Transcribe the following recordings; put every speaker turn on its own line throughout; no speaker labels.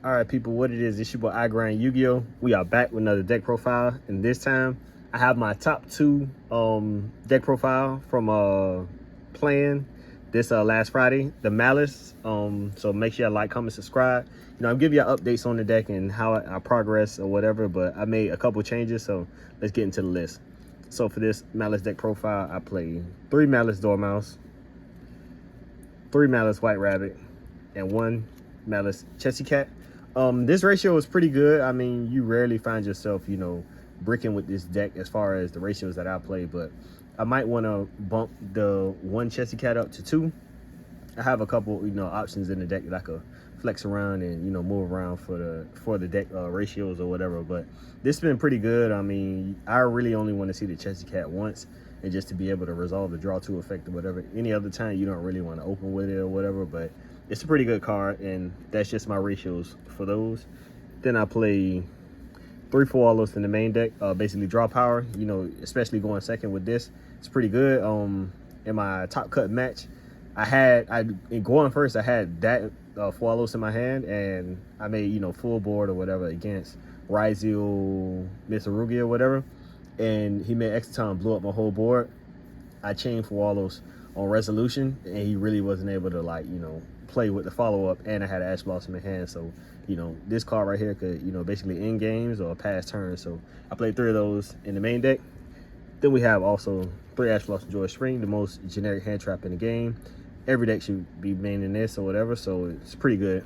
All right, people, what it is, it's your boy Yu-Gi-Oh. We are back with another deck profile, and this time I have my top two deck profile from playing this last Friday, the Maliss. So make sure you like, comment, subscribe. You know, I'm giving you updates on the deck and how I progress or whatever, but I made a couple changes, so let's get into the list. So for this Maliss deck profile, I play 3 Maliss Dormouse, 3 Maliss White Rabbit, and 1 Maliss Chessy Cat. This ratio is pretty good. I mean, you rarely find yourself, you know, bricking with this deck as far as the ratios that I play, but I might want to bump the 1 Chessy Cat up to 2. I have a couple, you know, options in the deck that I could flex around and, you know, move around for the deck ratios or whatever, but this has been pretty good. I mean, I really only want to see the Chessy Cat once, and just to be able to resolve the draw 2 effect or whatever. Any other time, you don't really want to open with it or whatever, but it's a pretty good card, and that's just my ratios for those. Then I play 3 Foalos in the main deck, basically draw power, you know, especially going second with this. It's pretty good. In my top cut match, in going first, I had that Foalos in my hand, and I made, you know, full board or whatever against Bystial, YUGIOH or whatever, and he made extra time, blew up my whole board. I chained Foalos on resolution, and he really wasn't able to, like, you know, play with the follow-up, and I had Ash Blossom in hand, so, you know, this card right here could, you know, basically end games or pass turns. So I played 3 of those in the main deck. Then we have also 3 Ash Blossom Joy Spring, the most generic hand trap in the game. Every deck should be maining this or whatever, so it's pretty good.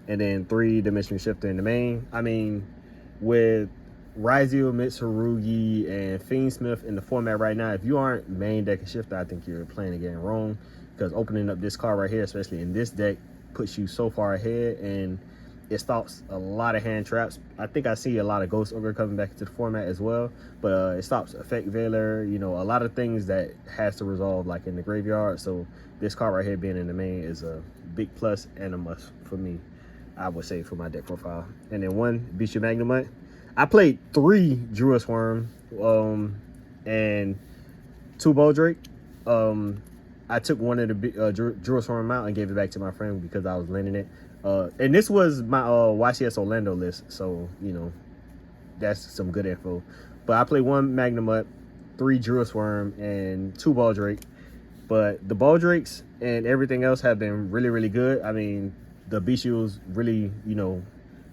And then 3 Dimension Shifter in the main. I mean, with Ryzeo, Mitsurugi, and Fiendsmith in the format right now, if you aren't main deck and shifter, I think you're playing the game wrong, because opening up this card right here, especially in this deck, puts you so far ahead, and it stops a lot of hand traps. I think I see a lot of Ghost Ogre coming back into the format as well, but it stops Effect Veiler, you know, a lot of things that has to resolve like in the graveyard. So this card right here being in the main is a big plus and a must for me, I would say, for my deck profile. And then 1 Bystial Magnemite. I played 3 Druid Swarm and 2 Boldrake. I took one of the Druid Swarm out and gave it back to my friend because I was lending it. And this was my YCS Orlando list, so, you know, that's some good info. But I played 1 Magnemite, 3 Druid Swarm, and 2 Boldrake. But the Boldrakes and everything else have been really, really good. I mean, the Bystials really, you know,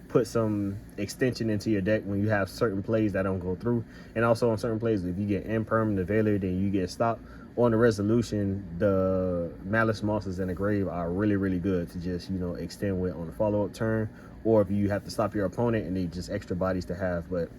put some extension into your deck when you have certain plays that don't go through. And also on certain plays, if you get Imperm, the Veiler, then you get stopped. On the resolution, the Maliss monsters in the grave are really, really good to just, you know, extend with on the follow-up turn, or if you have to stop your opponent and they just extra bodies to have. But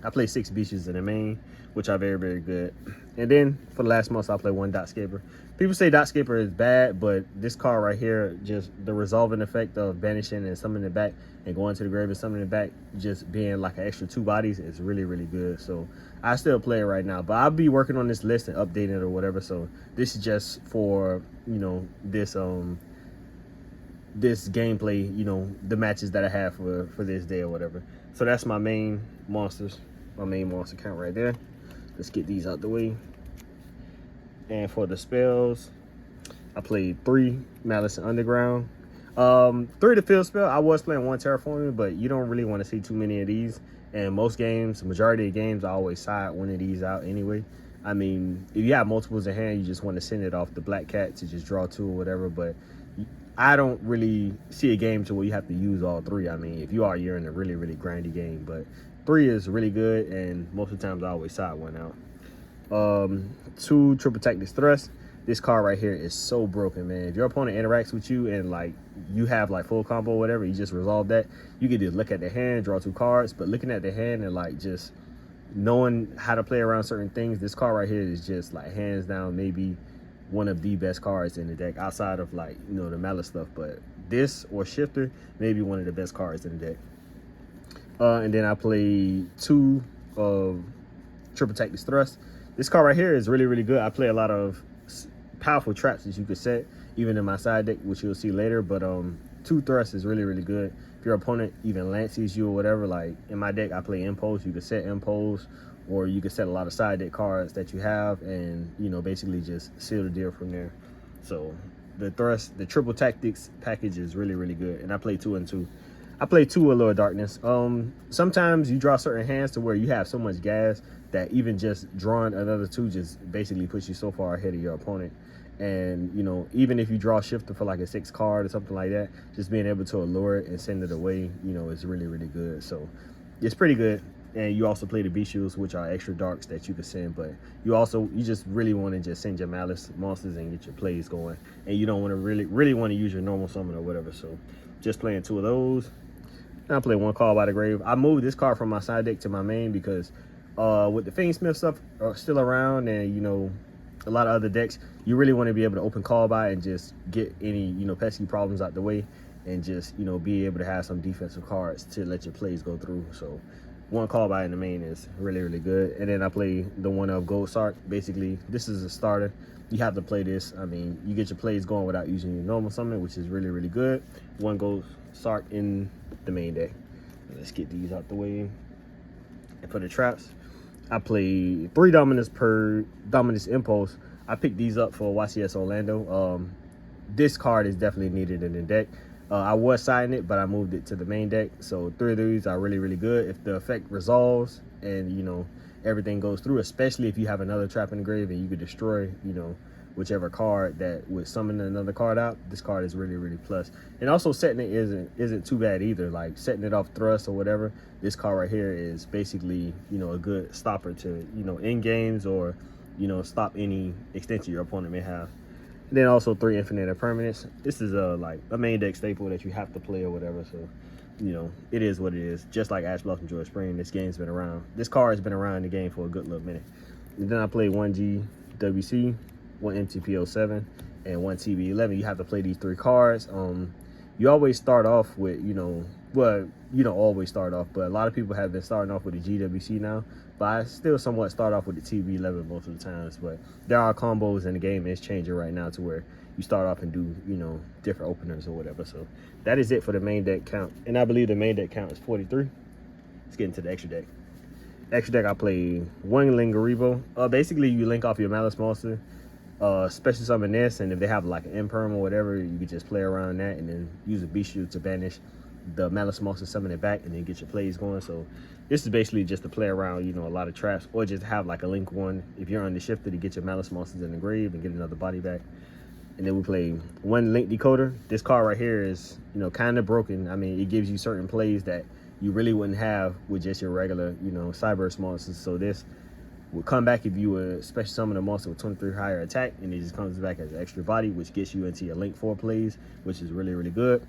I play 6 Bystials in the main, which are very, very good. And then for the last month, I play 1 Dotscaper. People say Dotscaper is bad, but this card right here, just the resolving effect of banishing and summoning it back and going to the grave and summoning it back, just being like an extra 2 bodies, is really, really good. So I still play it right now, but I'll be working on this list and updating it or whatever. So this is just for, you know, this gameplay, you know, the matches that I have for this day or whatever. So that's my main monsters, my main monster count right there. Let's get these out the way. And for the spells, I played 3 Malice and Underground. 3 to field spell. I was playing 1 Terraforming, but you don't really want to see too many of these. And most games, the majority of games, I always side one of these out anyway. I mean, if you have multiples in hand, you just want to send it off the Black Cat to just draw 2 or whatever. But I don't really see a game to where you have to use all 3. I mean, if you are, you're in a really, really grindy game. But 3 is really good, and most of the times I always side one out. 2 Triple Tactics Thrust. This card right here is so broken, man. If your opponent interacts with you and, like, you have, like, full combo or whatever, you just resolve that. You can just look at the hand, draw 2 cards. But looking at the hand and, like, just knowing how to play around certain things, this card right here is just, like, hands down maybe one of the best cards in the deck outside of, like, you know, the Malice stuff. But this or Shifter, maybe one of the best cards in the deck. And then I play 2 Triple Tactics Thrust. This card right here is really, really good. I play a lot of powerful traps that you could set, even in my side deck, which you'll see later. But 2 Thrust is really, really good. If your opponent even lances you or whatever, like in my deck, I play Impulse. You could set Impulse, or you could set a lot of side deck cards that you have, and, you know, basically just seal the deal from there. So the Triple Tactics package is really, really good. And I play 2 and 2. I play 2 Allure Darkness. Sometimes you draw certain hands to where you have so much gas that even just drawing another 2 just basically puts you so far ahead of your opponent. And, you know, even if you draw Shifter for like a 6 card or something like that, just being able to allure it and send it away, you know, is really, really good. So it's pretty good. And you also play the Bystials, which are extra darks that you can send, but you just really want to just send your Malice monsters and get your plays going. And you don't want to really want to use your normal summon or whatever. So just playing 2 of those. And I play 1 card by the grave. I moved this card from my side deck to my main because with the Fiendsmith stuff still around, and, you know, a lot of other decks, you really want to be able to open call by and just get any, you know, pesky problems out the way, and just, you know, be able to have some defensive cards to let your plays go through. So 1 call by in the main is really, really good. And then I play the 1 of Gold Sark. Basically, this is a starter. You have to play this. I mean, you get your plays going without using your normal summon, which is really, really good. 1 Gold Sark in the main deck. Let's get these out the way. And for the traps, I play 3 Dominus per Dominus Impulse. I picked these up for YCS Orlando. This card is definitely needed in the deck. I was siding it, but I moved it to the main deck. So 3 of these are really, really good. If the effect resolves and, you know, everything goes through, especially if you have another trap in the grave and you could destroy, you know, whichever card that would summon another card out, this card is really, really plus. And also setting it isn't too bad either. Like setting it off thrust or whatever, this card right here is basically, you know, a good stopper to, you know, end games, or, you know, stop any extension your opponent may have. And then also 3 Infinite Impermanence. This is like a main deck staple that you have to play or whatever. So, you know, it is what it is. Just like Ash Blossom Joy Spring, this game's been around. This card has been around in the game for a good little minute. And then I play 1 GWC, 1 MTP07, and 1 TB11. You have to play these 3 cards. You always start off with, you know, well, you don't always start off, but a lot of people have been starting off with the GWC now. But I still somewhat start off with the TB11 most of the times. But there are combos, and the game is changing right now to where you start off and do, you know, different openers or whatever. So that is it for the main deck count. And I believe the main deck count is 43. Let's get into the extra deck. Extra deck, I play 1 Lingaribo. Basically, you link off your Malice monster, special summon this, and if they have like an Imperm or whatever, you could just play around that and then use a Bystial to banish the Malice monster, summon it back, and then get your plays going. So this is basically just to play around, you know, a lot of traps, or just have like a link 1 if you're on the shifter to get your Malice monsters in the grave and get another body back. And then we play 1 Link Decoder. This card right here is, you know, kind of broken. I mean, it gives you certain plays that you really wouldn't have with just your regular, you know, Cyberse monsters. So this will come back if you would special summon a monster with 23 higher attack, and it just comes back as an extra body, which gets you into your Link 4 plays, which is really, really good.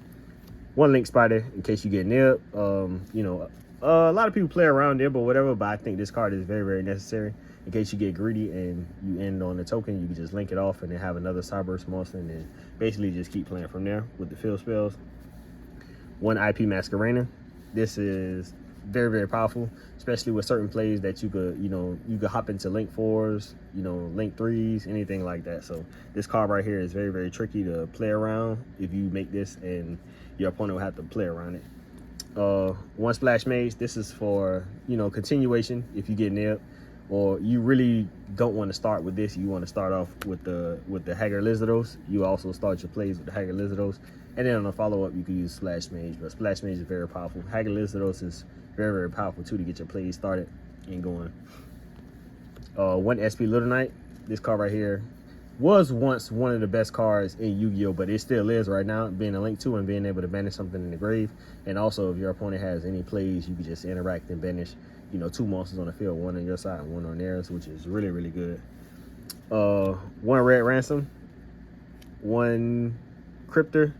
1 Link Spider in case you get nipped. You know, a lot of people play around there, but whatever. But I think this card is very, very necessary in case you get greedy and you end on a token. You can just link it off and then have another Cyberse monster, and then basically just keep playing from there with the field spells. 1 IP Masquerena. This is very, very powerful, especially with certain plays that you could, you know, you could hop into Link 4s, you know, Link 3s, anything like that. So this card right here is very, very tricky to play around if you make this, and your opponent will have to play around it. 1 Splash Mage. This is for, you know, continuation if you get nipped, or you really don't want to start with this. You want to start off with the Haggard Lizardos. You also start your plays with the Haggard Lizardos, and then on the follow-up you can use Splash Mage. But Splash Mage is very powerful. Haggard Lizardos is very, very powerful too to get your plays started and going. 1 SP Little Knight. This card right here was once one of the best cards in Yu-Gi-Oh, but it still is right now, being a Link 2 and being able to banish something in the grave. And also, if your opponent has any plays, you can just interact and banish, you know, 2 monsters on the field, 1 on your side and 1 on theirs, which is really, really good. 1 Red Ransom, 1 Cryptor,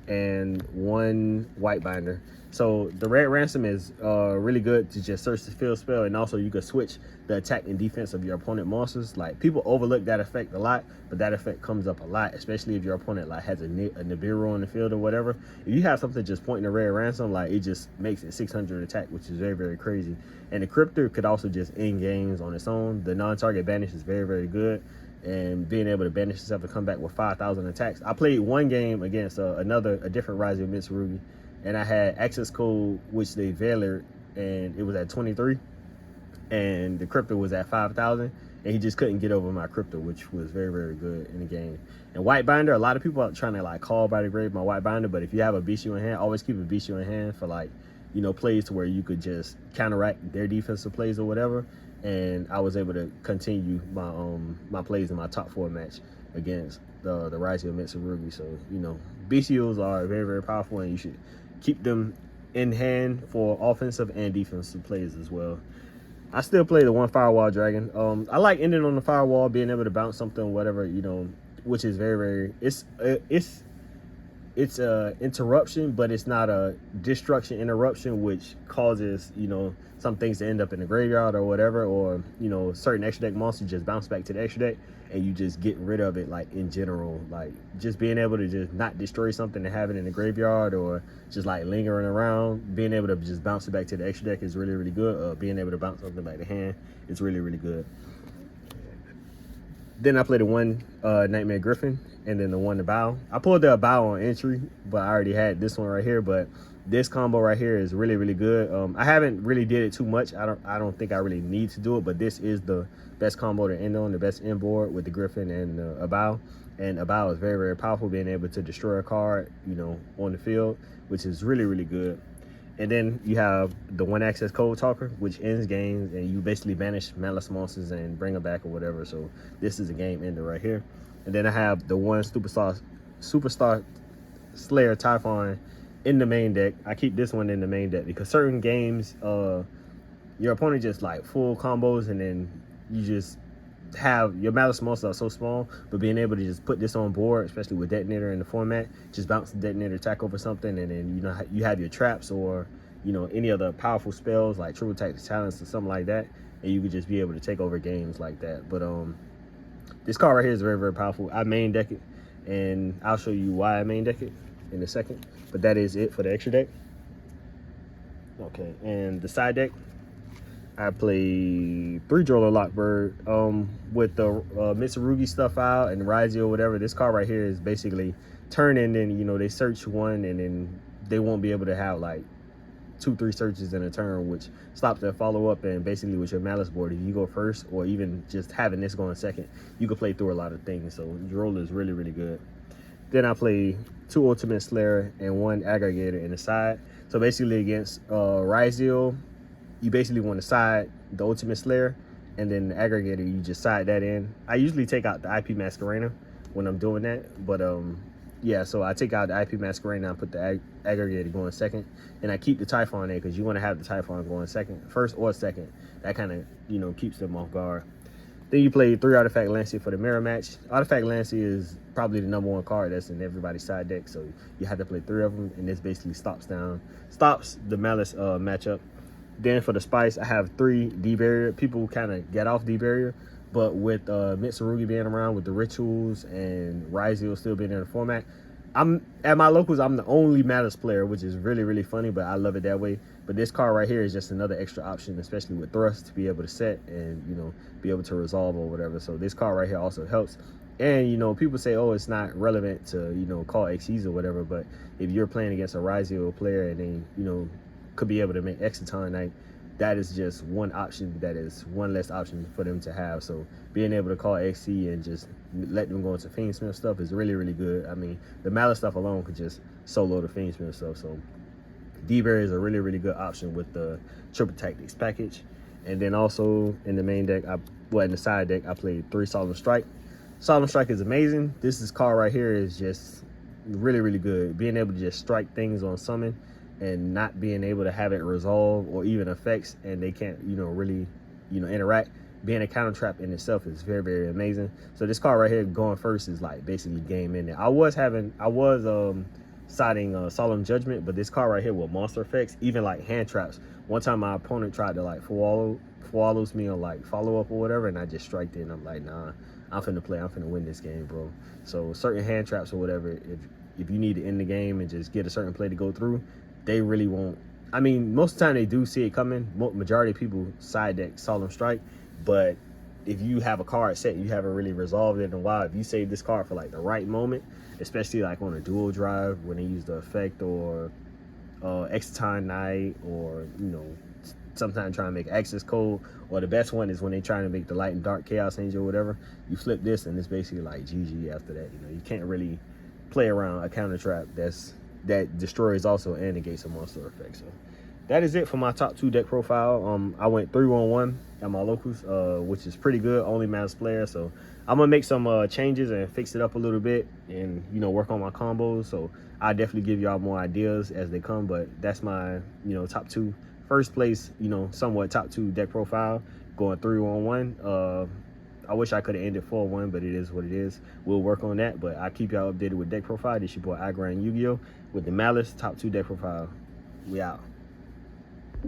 and 1 White Binder. So the Red Ransom is really good to just search the field spell, and also you can switch the attack and defense of your opponent monsters. Like, people overlook that effect a lot, but that effect comes up a lot, especially if your opponent like has a Nibiru on the field or whatever. If you have something just pointing a Red Ransom, like, it just makes it 600 attack, which is very, very crazy. And the Cryptor could also just end games on its own. The non-target banish is very, very good, and being able to banish yourself to come back with 5,000 attacks. I played 1 game against a different Rising of Mitsurugi, and I had access code, which they veilered, and it was at 23, and the Crypto was at 5,000, and he just couldn't get over my crypto, which was very, very good in the game. And white binder, a lot of people are trying to like call by the grave my white binder, but if you have a Bystial in hand, always keep a Bystial in hand for like, you know, plays to where you could just counteract their defensive plays or whatever. And I was able to continue my my plays in my top 4 match against the YUGIOH Mitsurugi. So, you know, Bystials are very, very powerful, and you should keep them in hand for offensive and defensive plays as well. I still play the one Firewall Dragon. I like ending on the Firewall, being able to bounce something, whatever, you know, which is very, very, it's a interruption, but it's not a destruction interruption, which causes, you know, some things to end up in the graveyard or whatever, or, you know, certain extra deck monsters just bounce back to the extra deck and you just get rid of it. Like in general, like just being able to just not destroy something and have it in the graveyard, or just like lingering around, being able to just bounce it back to the extra deck is really, really good. Being able to bounce something back to hand is really, really good. Then I played the one Nightmare Griffin, and then the one the bow. I pulled the bow on entry, but I already had this one right here. But this combo right here is really, really good. I haven't really did it too much. I don't think I really need to do it, but this is the best combo to end on, the best end board with the Griffin and a bow. And a bow is very, very powerful, being able to destroy a card, you know, on the field, which is really, really good. And then you have the one access code talker, which ends games, and you basically banish Maliss monsters and bring them back or whatever. So this is a game ender right here. And then I have the one superstar Slayer Typhon in the main deck. I keep this one in the main deck because certain games, your opponent just like full combos, and then you just have your Maliss monsters are so small, but being able to just put this on board, especially with detonator in the format, just bounce the detonator attack over something, and then, you know, you have your traps or, you know, any other powerful spells like triple tactics talents or something like that, and you could just be able to take over games like that. But this card right here is very, very powerful. I main deck it, and I'll show you why I main deck it in a second. But that is it for the extra deck. Okay, and the side deck, I play 3 Droller Lockbird with the Mitsurugi stuff out and YUGIOH or whatever. This card right here is basically turn, and then, you know, they search one, and then they won't be able to have like 2-3 searches in a turn, which stops their follow-up. And basically with your Maliss board, if you go first, or even just having this going second, you can play through a lot of things. So Droller is really, really good. Then I play 2 Ultimate Slayer and 1 Aggregator in the side. So basically against YUGIOH, you basically want to side the Ultimate Slayer, and then the Aggregator, you just side that in. I usually take out the IP Masquerader when I'm doing that, but yeah, so I take out the IP Masquerader and I put the Aggregator going second, and I keep the Typhon there because you want to have the Typhon going first or second. That kind of, you know, keeps them off guard. Then you play 3 Artifact Lancey for the mirror match. Artifact Lancey is probably the #1 card that's in everybody's side deck, so you have to play 3 of them, and this basically stops the Maliss matchup. Then for the spice, I have 3 D-Barrier. People kind of get off D-Barrier, but with Mitsurugi being around, with the rituals, and YUGIOH still being in the format, I'm at my locals, I'm the only Maliss player, which is really, really funny, but I love it that way. But this card right here is just another extra option, especially with Thrust, to be able to set and, you know, be able to resolve or whatever. So this card right here also helps. And, you know, people say, oh, it's not relevant to, you know, call XYZ or whatever, but if you're playing against a YUGIOH player and they, you know, could be able to make Exciton, like, that is just one option, that is one less option for them to have. So being able to call XC and just let them go into Fiendsmith stuff is really, really good. I mean, the Maliss stuff alone could just solo the Fiendsmith stuff. So D-Berry is a really, really good option with the Triple Tactics package. And then also in the main deck, in the side deck, I played 3 Solemn Strike. Solemn Strike is amazing. This card right here is just really, really good. Being able to just strike things on summon and not being able to have it resolve or even effects, and they can't, you know, really, you know, interact. Being a counter trap in itself is very, very amazing. So this card right here going first is like basically game in there. I was siding Solemn Judgment, but this card right here with monster effects, even like hand traps. One time my opponent tried to like follows me on like follow up or whatever, and I just striked it, and I'm like, nah, I'm finna win this game, bro. So certain hand traps or whatever, if you need to end the game and just get a certain play to go through, they really won't. I mean, most of the time they do see it coming. Majority of people side deck Solemn Strike, but if you have a card set, you haven't really resolved it in a while. If you save this card for like the right moment, especially like on a dual drive when they use the effect, or Exciton Knight, or sometimes trying to make access code. Or the best one is when they trying to make the light and dark chaos angel or whatever. You flip this and it's basically like GG after that. You can't really play around a counter trap that destroys also and negates a monster effect. So that is it for my top 2 deck profile. I went 3-on-1 at my locals, which is pretty good. Only Maliss player, so I'm gonna make some changes and fix it up a little bit, and work on my combos. So I definitely give y'all more ideas as they come. But that's my top 2, first place, somewhat top 2 deck profile, going 3-on-1. I wish I could have ended 4-1, but it is what it is. We'll work on that, but I'll keep y'all updated with deck profile. This your boy YUGIOH with the Maliss top 2 deck profile. We out.